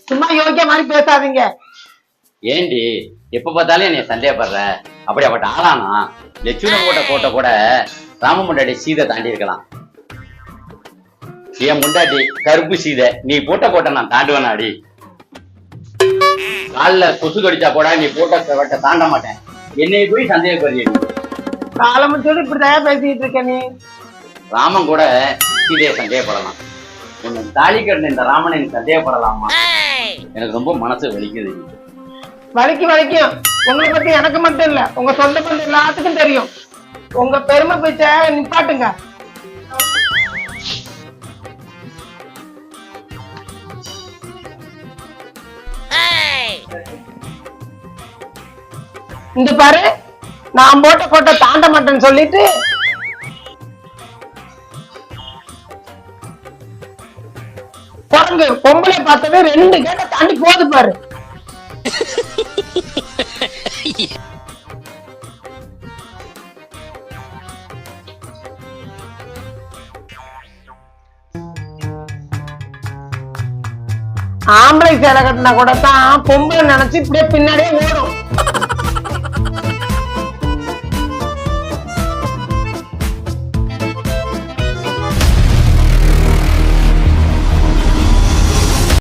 சும்மா யோகிய மாதிரி பேசாதீங்க. ஏண்டி எப்ப பார்த்தாலும் என்னை சந்தேகப்படுற? அப்படி அப்பட்ட ஆளானா லட்சுமணன் போட்ட கோட்டை கூட ராம முண்டாடி சீதை தாண்டி இருக்கலாம். என் முண்டாட்டி கருப்பு சீதை, நீ போட்ட கோட்டை நான் தாண்டுவேனாடி? காலில் கொசு கடிச்சா கூட நீ போட்ட கோட்டை தாண்ட மாட்டேன். என்னை போய் சந்தேகப்படுறீ? காலமும் சொல்லி இப்படிதான் பேசிட்டு இருக்க நீ. ராமன் கூட சீதையை சந்தேகப்படலாம், உன்னை தாலி கட்டின இந்த ராமனை நீ சந்தேகப்படலாமா? எனக்கு ரொம்ப மனசு வலிக்குது. வலிக்கும். உங்களை பத்தி எனக்கு மட்டும் இல்ல, உங்க சொந்த பந்தம் எல்லாத்துக்கும் தெரியும். உங்க பெருமை பேச்ச நிப்பாட்டுங்க. இந்த பாரு, நான் போட்ட கோட்டை தாண்ட மாட்டேன்னு சொல்லிட்டு குரங்கு பொம்பளை பார்த்தது 2 கேட்ட தாண்டி போது பாரு. ஆம்பளை சேலை கட்டினா கூட தான் பொம்பளை நினைச்சு இப்படியே பின்னாடியே ஓடும்.